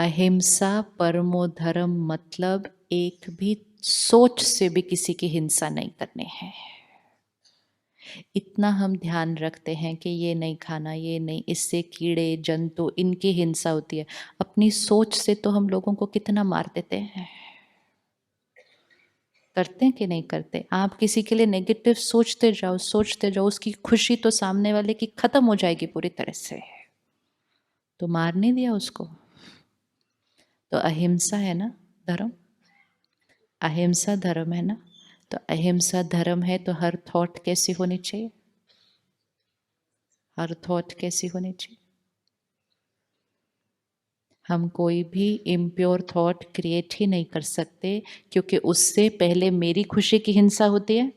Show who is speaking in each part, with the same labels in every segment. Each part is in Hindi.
Speaker 1: अहिंसा परमो धर्म, मतलब एक भी सोच से भी किसी की हिंसा नहीं करनी है। इतना हम ध्यान रखते हैं कि ये नहीं खाना, ये नहीं, इससे कीड़े जंतु इनकी हिंसा होती है। अपनी सोच से तो हम लोगों को कितना मार देते हैं। करते हैं कि नहीं करते? आप किसी के लिए नेगेटिव सोचते जाओ सोचते जाओ, उसकी खुशी तो सामने वाले की खत्म हो जाएगी पूरी तरह से। तो मार नहीं दिया उसको। तो अहिंसा है ना धर्म, अहिंसा धर्म है ना। तो अहिंसा धर्म है तो हर थॉट कैसी होनी चाहिए? हर थॉट कैसी होनी चाहिए? हम कोई भी इम्प्योर थॉट क्रिएट ही नहीं कर सकते, क्योंकि उससे पहले मेरी खुशी की हिंसा होती है,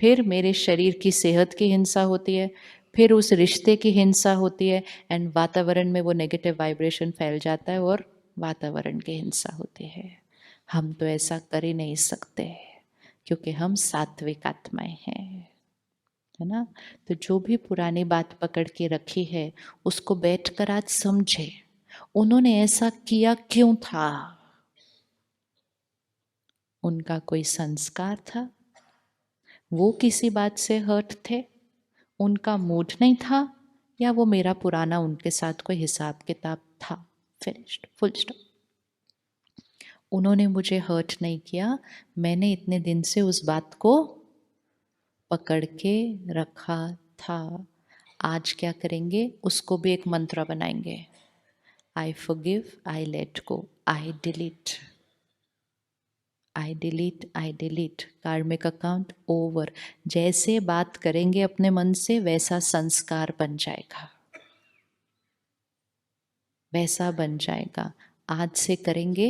Speaker 1: फिर मेरे शरीर की सेहत की हिंसा होती है, फिर उस रिश्ते की हिंसा होती है, एंड वातावरण में वो नेगेटिव वाइब्रेशन फैल जाता है और वातावरण की हिंसा होती है। हम तो ऐसा कर ही नहीं सकते, क्योंकि हम सात्विक आत्माएं हैं, है ना। तो जो भी पुरानी बात पकड़ के रखी है उसको बैठकर आज समझे, उन्होंने ऐसा किया क्यों था? उनका कोई संस्कार था, वो किसी बात से हर्ट थे, उनका मूड नहीं था, या वो मेरा पुराना उनके साथ कोई हिसाब किताब था। Finished, full stop. उन्होंने मुझे हर्ट नहीं किया, मैंने इतने दिन से उस बात को पकड़ के रखा था। आज क्या करेंगे? उसको भी एक मंत्र बनाएंगे। I forgive, I let go, I delete, I delete, I delete, कार्मिक अकाउंट ओवर। जैसे बात करेंगे अपने मन से वैसा संस्कार बन जाएगा, वैसा बन जाएगा। आज से करेंगे,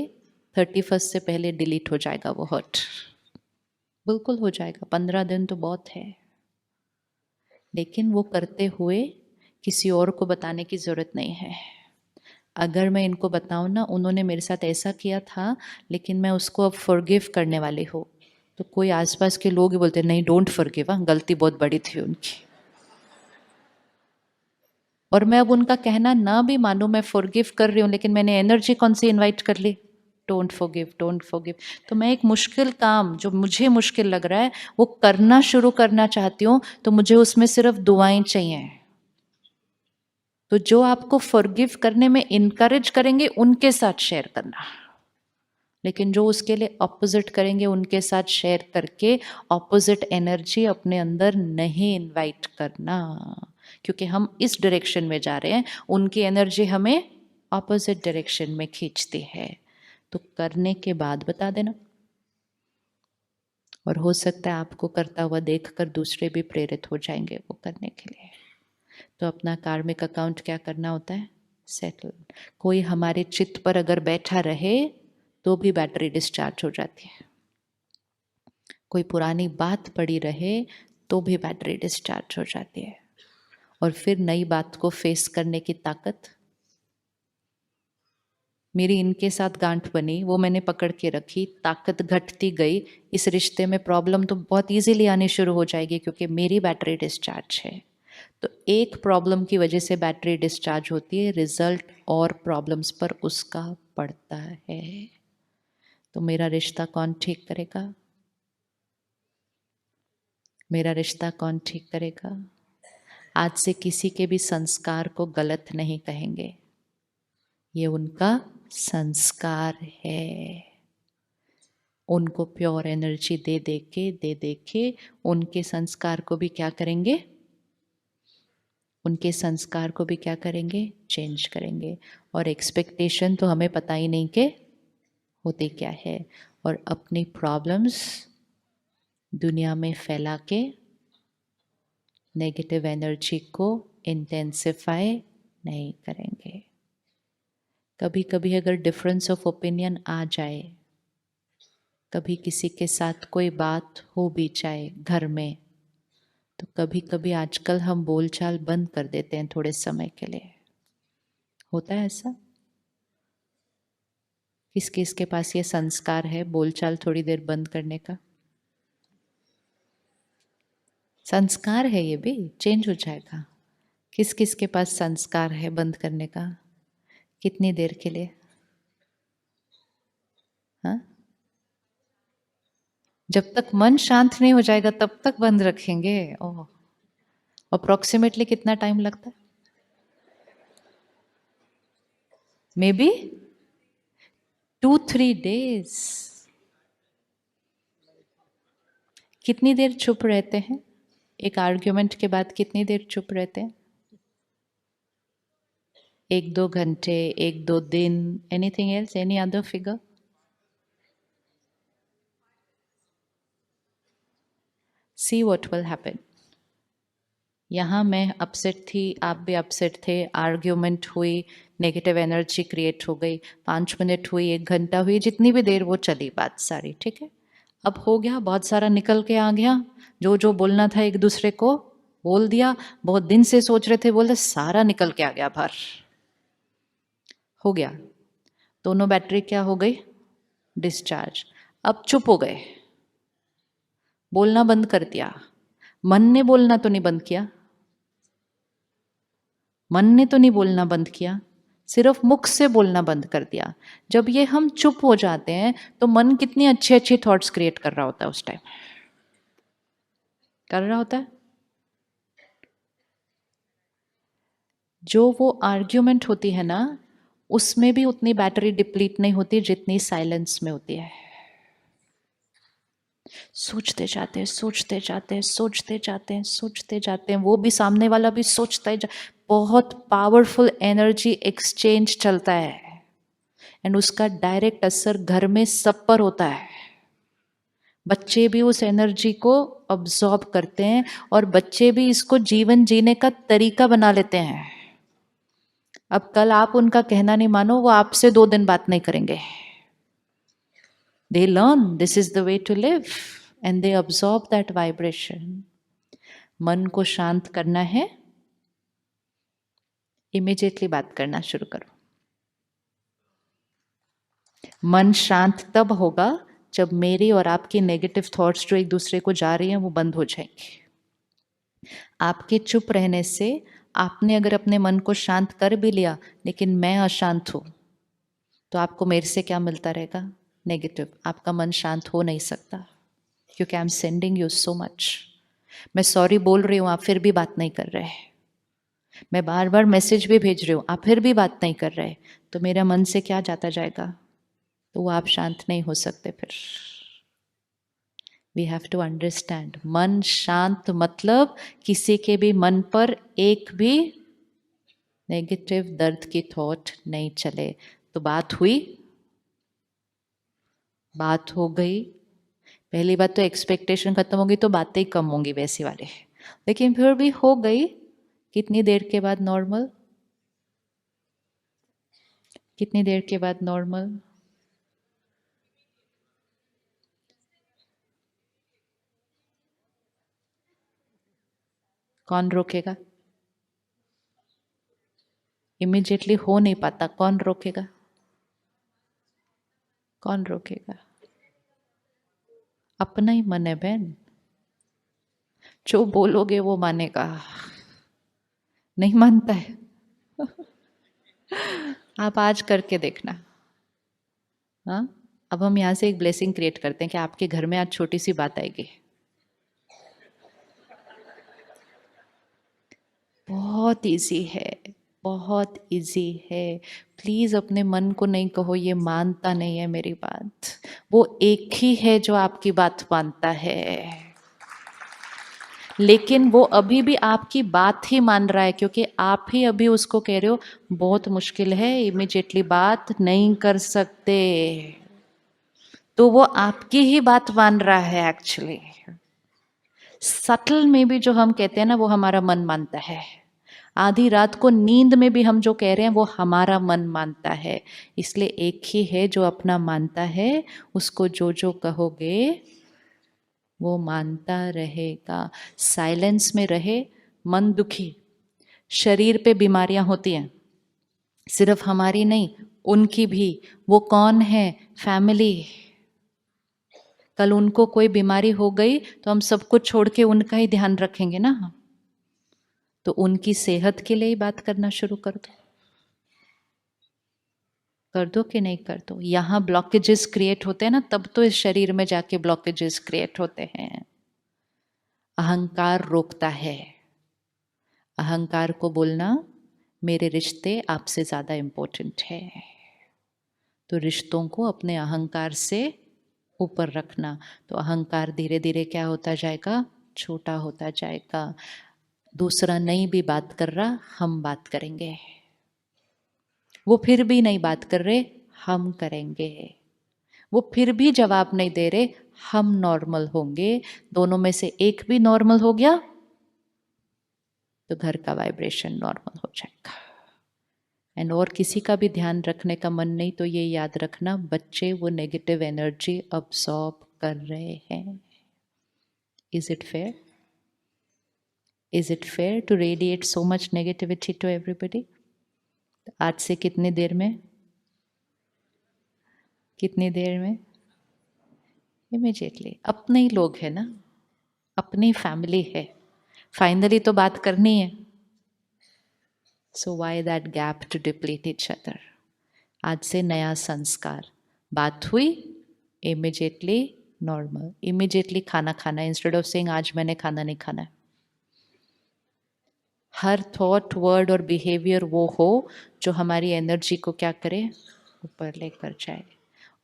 Speaker 1: 31 से पहले डिलीट हो जाएगा वो हर्ट, बिल्कुल हो जाएगा। 15 दिन तो बहुत है, लेकिन वो करते हुए किसी और को बताने की जरूरत नहीं है। अगर मैं इनको बताऊं ना, उन्होंने मेरे साथ ऐसा किया था लेकिन मैं उसको अब फॉरगिव करने वाली हूँ, तो कोई आसपास के लोग ही बोलते नहीं, डोंट फॉरगिव, गलती बहुत बड़ी थी उनकी। और मैं अब उनका कहना ना भी मानूं, मैं फॉरगिव कर रही हूँ, लेकिन मैंने एनर्जी कौन सी इनवाइट कर ली? Don't forgive, don't forgive. तो मैं एक मुश्किल काम जो मुझे मुश्किल लग रहा है वो करना शुरू करना चाहती हूँ, तो मुझे उसमें सिर्फ दुआएं चाहिए। तो जो आपको फॉरगिव करने में इनकरेज करेंगे उनके साथ शेयर करना, लेकिन जो उसके लिए ऑपोजिट करेंगे उनके साथ शेयर करके ऑपोजिट एनर्जी अपने अंदर नहीं इनवाइट करना, क्योंकि हम इस डायरेक्शन में जा रहे हैं, उनकी एनर्जी हमें ऑपोजिट डायरेक्शन में खींचती है। तो करने के बाद बता देना, और हो सकता है आपको करता हुआ देखकर दूसरे भी प्रेरित हो जाएंगे वो करने के लिए। तो अपना कार्मिक अकाउंट क्या करना होता है? सेटल। कोई हमारे चित्त पर अगर बैठा रहे तो भी बैटरी डिस्चार्ज हो जाती है, कोई पुरानी बात पड़ी रहे तो भी बैटरी डिस्चार्ज हो जाती है, और फिर नई बात को फेस करने की ताकत। मेरी इनके साथ गांठ बनी, वो मैंने पकड़ के रखी, ताकत घटती गई, इस रिश्ते में प्रॉब्लम तो बहुत इजीली आनी शुरू हो जाएगी, क्योंकि मेरी बैटरी डिस्चार्ज है। तो एक प्रॉब्लम की वजह से बैटरी डिस्चार्ज होती है, रिजल्ट और प्रॉब्लम्स पर उसका पड़ता है। तो मेरा रिश्ता कौन ठीक करेगा? मेरा रिश्ता कौन ठीक करेगा? आज से किसी के भी संस्कार को गलत नहीं कहेंगे, ये उनका संस्कार है। उनको प्योर एनर्जी दे के उनके संस्कार को भी क्या करेंगे? उनके संस्कार को भी क्या करेंगे? चेंज करेंगे। और एक्सपेक्टेशन तो हमें पता ही नहीं कि होते क्या है, और अपनी प्रॉब्लम्स दुनिया में फैला के नेगेटिव एनर्जी को इंटेंसिफाई नहीं करेंगे। कभी कभी अगर डिफरेंस ऑफ ओपिनियन आ जाए, कभी किसी के साथ कोई बात हो भी जाए घर में, तो कभी कभी आजकल हम बोलचाल बंद कर देते हैं थोड़े समय के लिए। होता है ऐसा? किस किस के पास ये संस्कार है बोलचाल थोड़ी देर बंद करने का? संस्कार है, ये भी चेंज हो जाएगा। किस किस के पास संस्कार है बंद करने का? कितनी देर के लिए? हाँ, जब तक मन शांत नहीं हो जाएगा तब तक बंद रखेंगे। ओह, अप्रोक्सीमेटली कितना टाइम लगता है? May be 2-3 days। कितनी देर चुप रहते हैं? एक आर्ग्यूमेंट के बाद कितनी देर चुप रहते हैं? 1-2 घंटे, 1-2 दिन? Anything else, any other figure? See what will happen. यहाँ मैं अपसेट थी, आप भी अपसेट थे, आर्ग्यूमेंट हुई, नेगेटिव एनर्जी क्रिएट हो गई, 5 मिनट हुई, 1 घंटा हुई, जितनी भी देर वो चली बात सारी, ठीक है। अब हो गया, बहुत सारा निकल के आ गया, जो जो बोलना था एक दूसरे को बोल दिया, बहुत दिन से सोच रहे थे बोल रहे, सारा निकल के आ गया बाहर, हो गया। दोनों बैटरी क्या हो गई? डिस्चार्ज। अब चुप हो गए, बोलना बंद कर दिया। मन ने बोलना तो नहीं बंद किया, मन ने तो नहीं बोलना बंद किया, सिर्फ मुख से बोलना बंद कर दिया। जब ये हम चुप हो जाते हैं तो मन कितनी अच्छी अच्छी थॉट्स क्रिएट कर रहा होता है, उस टाइम कर रहा होता है। जो वो आर्ग्यूमेंट होती है ना, उसमें भी उतनी बैटरी डिप्लीट नहीं होती जितनी साइलेंस में होती है। सोचते जाते हैं, सोचते जाते हैं, सोचते जाते हैं, सोचते जाते हैं, वो भी सामने वाला भी सोचता है, बहुत पावरफुल एनर्जी एक्सचेंज चलता है, एंड उसका डायरेक्ट असर घर में सब पर होता है। बच्चे भी उस एनर्जी को अब्सॉर्ब करते हैं और बच्चे भी इसको जीवन जीने का तरीका बना लेते हैं। अब कल आप उनका कहना नहीं मानो, वो आपसे 2 दिन बात नहीं करेंगे। They learn this is the way to live and they absorb that vibration. मन को शांत करना है, इमीडिएटली बात करना शुरू करो। मन शांत तब होगा जब मेरी और आपकी नेगेटिव थॉट्स जो एक दूसरे को जा रही हैं वो बंद हो जाएंगी। आपके चुप रहने से आपने अगर अपने मन को शांत कर भी लिया लेकिन मैं अशांत हूं तो आपको मेरे से क्या मिलता रहेगा? नेगेटिव। आपका मन शांत हो नहीं सकता क्योंकि I am sending you so much. मैं सॉरी बोल रही हूं, आप फिर भी बात नहीं कर रहे। मैं बार बार मैसेज भी भेज रही हूं, आप फिर भी बात नहीं कर रहे, तो मेरा मन से क्या जाता जाएगा? तो वो आप शांत नहीं हो सकते फिर। वी हैव टू अंडरस्टैंड, मन शांत मतलब किसी के भी मन पर एक भी नेगेटिव दर्द की थॉट नहीं चले। तो बात हुई, बात हो गई। पहली बात तो एक्सपेक्टेशन खत्म होगी तो बातें ही कम होंगी वैसी वाले, लेकिन फिर भी हो गई। कितनी देर के बाद नॉर्मल? कितनी देर के बाद नॉर्मल? कौन रोकेगा? इमीडिएटली हो नहीं पाता, कौन रोकेगा? कौन रोकेगा? अपना ही मन है बहन, जो बोलोगे वो मानेगा। नहीं मानता है? आप आज करके देखना। हाँ, अब हम यहाँ से एक ब्लेसिंग क्रिएट करते हैं कि आपके घर में आज छोटी सी बात आएगी। बहुत इजी है, बहुत इजी है। प्लीज अपने मन को नहीं कहो ये मानता नहीं है मेरी बात। वो एक ही है जो आपकी बात मानता है, लेकिन वो अभी भी आपकी बात ही मान रहा है क्योंकि आप ही अभी उसको कह रहे हो बहुत मुश्किल है, इमीडिएटली बात नहीं कर सकते। तो वो आपकी ही बात मान रहा है एक्चुअली। सटल में भी जो हम कहते हैं ना वो हमारा मन मानता है। आधी रात को नींद में भी हम जो कह रहे हैं वो हमारा मन मानता है। इसलिए एक ही है जो अपना मानता है, उसको जो जो कहोगे वो मानता रहेगा। साइलेंस में रहे, मन दुखी, शरीर पे बीमारियां होती हैं, सिर्फ हमारी नहीं उनकी भी। वो कौन है? फैमिली। कल उनको कोई बीमारी हो गई तो हम सब कुछ छोड़ के उनका ही ध्यान रखेंगे ना। तो उनकी सेहत के लिए ही बात करना शुरू कर दो। कर दो कि नहीं कर दो। यहाँ ब्लॉकेजेस क्रिएट होते हैं ना, तब तो इस शरीर में जाके ब्लॉकेजेस क्रिएट होते हैं। अहंकार रोकता है। अहंकार को बोलना मेरे रिश्ते आपसे ज़्यादा इम्पोर्टेंट है। तो रिश्तों को अपने अहंकार से ऊपर रखना, तो अहंकार धीरे धीरे क्या होता जाएगा, छोटा होता जाएगा। दूसरा नहीं भी बात कर रहा, हम बात करेंगे। वो फिर भी नहीं बात कर रहे, हम करेंगे। वो फिर भी जवाब नहीं दे रहे, हम नॉर्मल होंगे। दोनों में से एक भी नॉर्मल हो गया तो घर का वाइब्रेशन नॉर्मल हो जाएगा। एंड और किसी का भी ध्यान रखने का मन नहीं तो ये याद रखना, बच्चे वो नेगेटिव एनर्जी अब्सॉर्ब कर रहे हैं। Is it fair? Is it fair to radiate so much negativity to everybody? आज से कितनी देर में, कितनी देर में? इमीडिएटली। अपने ही लोग हैं ना, अपनी फैमिली है, फाइनली तो बात करनी है। So why that gap to deplete each other? आज से नया संस्कार, बात हुई इमीडिएटली नॉर्मल, इमीडिएटली खाना खाना, इंस्टेड ऑफ सेइंग आज मैंने खाना नहीं खाना है। हर थॉट, वर्ड और बिहेवियर वो हो जो हमारी एनर्जी को क्या करे, ऊपर लेकर जाए।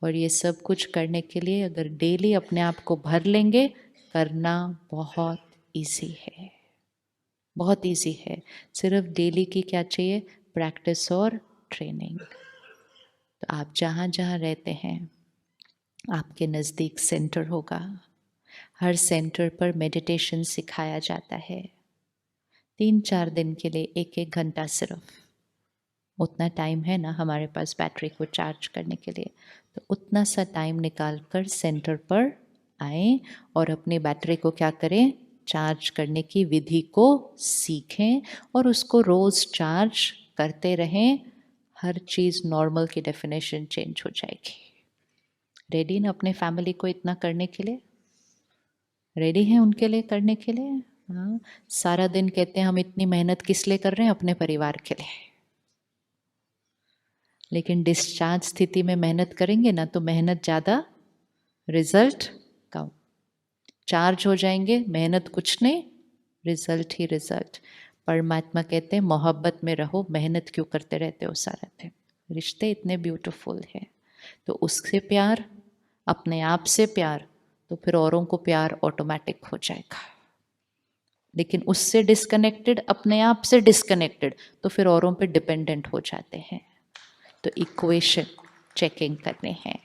Speaker 1: और ये सब कुछ करने के लिए अगर डेली अपने आप को भर लेंगे, करना बहुत इजी है, बहुत इजी है। सिर्फ डेली की क्या चाहिए, प्रैक्टिस और ट्रेनिंग। तो आप जहाँ जहाँ रहते हैं आपके नज़दीक सेंटर होगा, हर सेंटर पर मेडिटेशन सिखाया जाता है। 3-4 दिन के लिए 1-1 घंटा, सिर्फ उतना टाइम है ना हमारे पास बैटरी को चार्ज करने के लिए, तो उतना सा टाइम निकाल कर सेंटर पर आएं और अपनी बैटरी को क्या करें, चार्ज करने की विधि को सीखें और उसको रोज़ चार्ज करते रहें। हर चीज़ नॉर्मल की डेफिनेशन चेंज हो जाएगी। रेडी ना अपने फैमिली को इतना करने के लिए? रेडी हैं उनके लिए करने के लिए? हाँ, सारा दिन कहते हैं हम इतनी मेहनत किस लिए कर रहे हैं, अपने परिवार के लिए। लेकिन डिस्चार्ज स्थिति में मेहनत करेंगे ना तो मेहनत ज़्यादा, रिजल्ट कम। चार्ज हो जाएंगे, मेहनत कुछ नहीं, रिजल्ट ही रिजल्ट। परमात्मा कहते हैं मोहब्बत में रहो, मेहनत क्यों करते रहते हो सारा दिन। रिश्ते इतने ब्यूटीफुल हैं, तो उससे प्यार, अपने आप से प्यार, तो फिर औरों को प्यार ऑटोमेटिक हो जाएगा। लेकिन उससे डिस्कनेक्टेड, अपने आप से डिस्कनेक्टेड, तो फिर औरों पे डिपेंडेंट हो जाते हैं। तो इक्वेशन चेकिंग करने हैं।